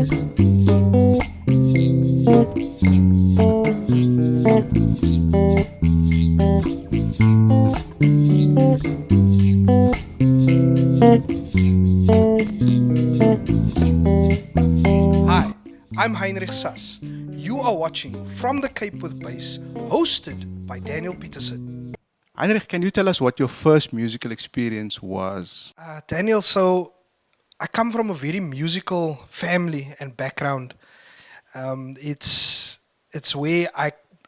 Hi, I'm Heinrich Sass. You are watching From the Cape with Bass, hosted by Daniel Peterson. Heinrich, can you tell us what your first musical experience was? Daniel, so I come from a very musical family and background. It's where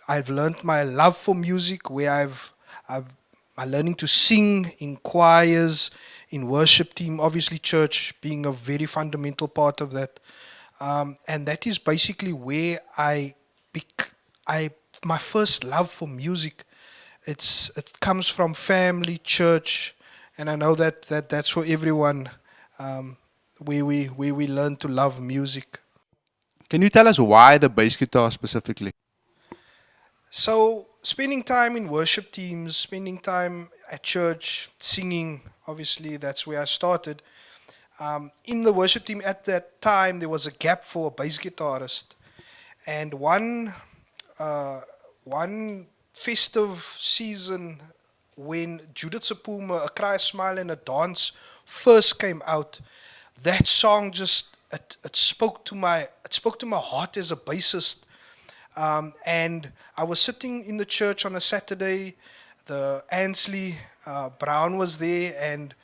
I've learned my love for music, where I've my learning to sing in choirs, in worship team, obviously church being a very fundamental part of that. And that is basically where I my first love for music. It comes from family, church, and I know that's for everyone. Um, where we learn to love music. Can you tell us why the bass guitar specifically? So spending time in worship teams, spending time at church, singing. Obviously, that's where I started. In the worship team at that time, there was a gap for a bass guitarist, and uh, one festive season when Judith Sepuma, A Cry, a Smile, and a Dance first came out, that song just it spoke to my heart as a bassist. And I was sitting in the church on a Saturday. The Ansley Brown was there, and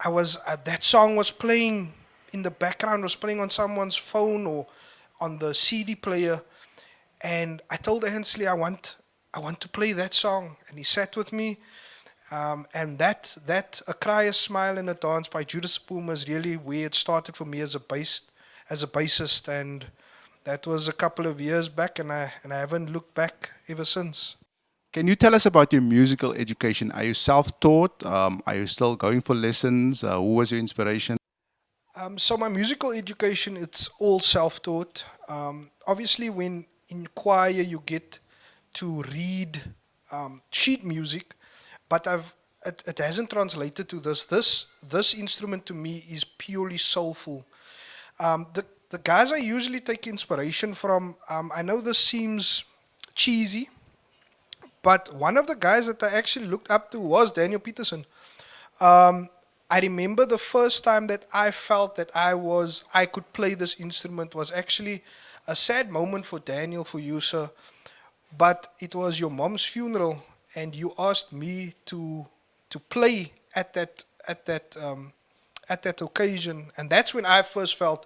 I was that song was playing in the background, was playing on someone's phone or on the CD player, and I told Ansley I want to play that song, and he sat with me, and that A Cry, a Smile, and a Dance by Judas Puma is really where it started for me as a bassist, and that was a couple of years back, and I haven't looked back ever since. Can you tell us about your musical education? Are you self taught? Are you still going for lessons? Who was your inspiration? So my musical education, it's all self-taught. Obviously, when in choir you get to read sheet music, but it hasn't translated to this. This instrument to me is purely soulful. The guys I usually take inspiration from, I know this seems cheesy, but one of the guys that I actually looked up to was Daniel Peterson. Um, I remember the first time that I felt that I could play this instrument was actually a sad moment for Daniel, for you, sir. But it was your mom's funeral, and you asked me to play at that occasion, and that's when I first felt,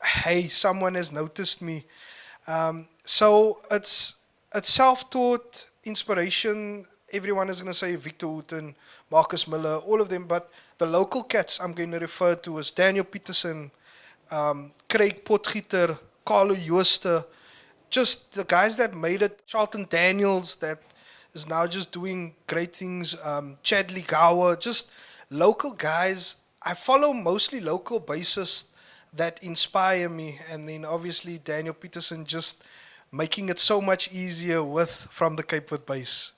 hey, someone has noticed me. So it's self-taught inspiration. Everyone is going to say Victor Houghton, Marcus Miller, all of them, but the local cats I'm going to refer to as Daniel Peterson, Craig Potgieter, Carlo Jooste, just the guys that made it. Charlton Daniels, that is now just doing great things. Chadley Gower, just local guys. I follow mostly local bassists that inspire me, and then obviously Daniel Peterson just making it so much easier with From the Cape with Bass.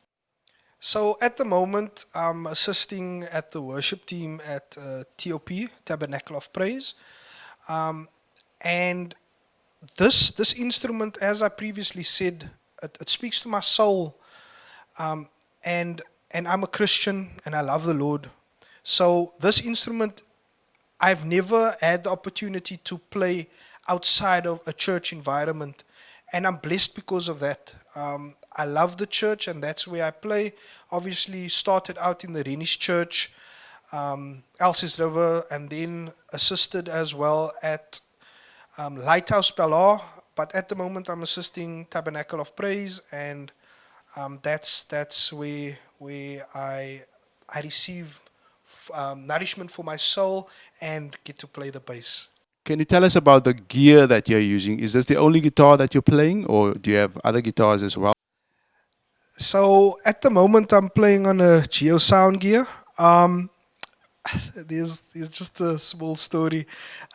So at the moment, I'm assisting at the worship team at TOP, Tabernacle of Praise. Um, and this instrument, as I previously said, it speaks to my soul. Um, and I'm a Christian and I love the Lord. So this instrument, I've never had the opportunity to play outside of a church environment, and I'm blessed because of that. I love the church, and that's where I play. Obviously, started out in the Renish Church, Elsis River, and then assisted as well at Lighthouse Ballard. But at the moment, I'm assisting Tabernacle of Praise, and that's where I receive nourishment for my soul and get to play the bass. Can you tell us about the gear that you're using? Is this the only guitar that you're playing, or do you have other guitars as well? So at the moment, I'm playing on a Geo Sound gear. Um, there's just a small story.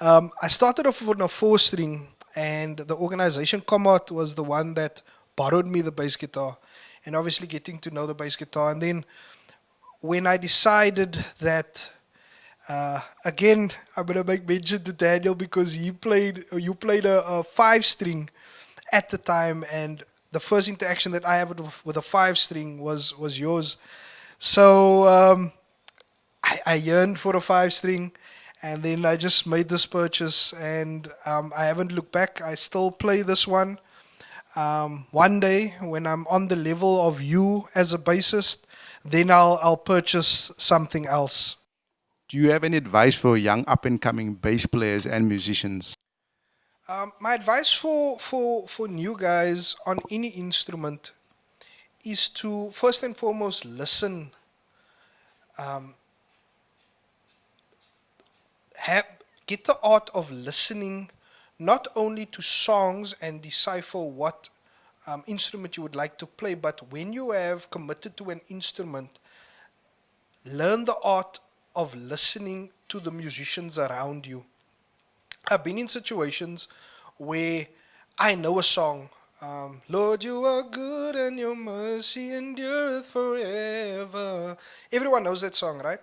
I started off on a four string, and the organization Comot was the one that borrowed me the bass guitar, and obviously getting to know the bass guitar. And then when I decided that Again, I'm gonna make mention to Daniel because you played a five string at the time, and the first interaction that I had with a five string was yours. So I yearned for a five string, and then I just made this purchase, and I haven't looked back. I still play this one. One day, when I'm on the level of you as a bassist, then I'll purchase something else. Do you have any advice for young up and coming bass players and musicians? My advice for new guys on any instrument is to first and foremost listen. Um, have, get the art of listening not only to songs and decipher what instrument you would like to play, but when you have committed to an instrument, learn the art of listening to the musicians around you. I've been in situations where I know a song. Lord, you are good and your mercy endureth forever. Everyone knows that song, right?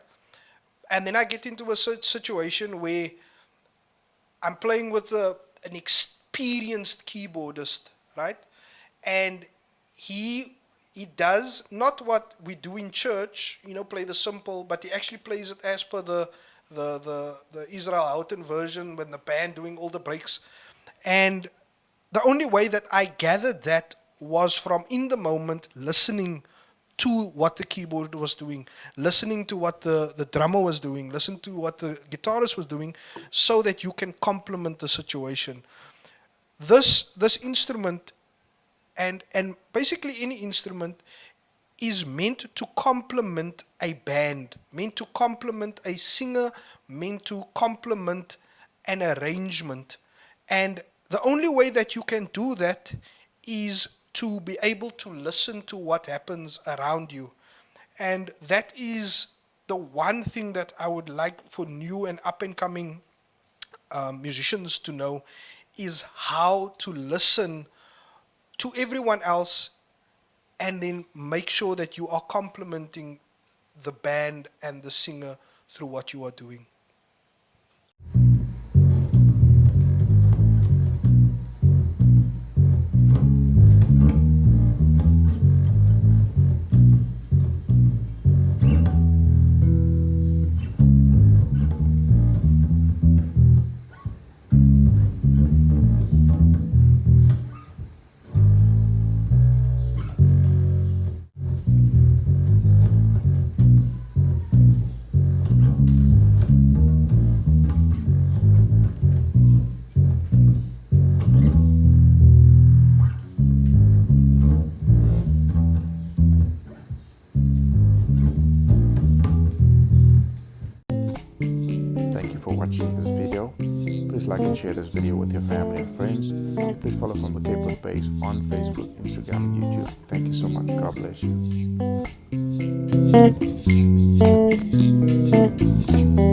And then I get into a situation where I'm playing with an experienced keyboardist, right? And he does not what we do in church, play the simple, but he actually plays it as per the Israel Houghton version when the band doing all the breaks. And the only way that I gathered that was from in the moment listening to what the keyboard was doing, listening to what the drummer was doing, listen to what the guitarist was doing, so that you can complement the situation. This instrument and basically any instrument is meant to complement a band, meant to complement a singer, meant to complement an arrangement. And the only way that you can do that is to be able to listen to what happens around you. And that is the one thing that I would like for new and up and coming musicians to know is how to listen to everyone else and then make sure that you are complementing the band and the singer through what you are doing. Thank you for watching this video. Please like and share this video with your family and friends. Please follow from the Cape of Bass on Facebook, Instagram, and YouTube. Thank you so much. God bless you.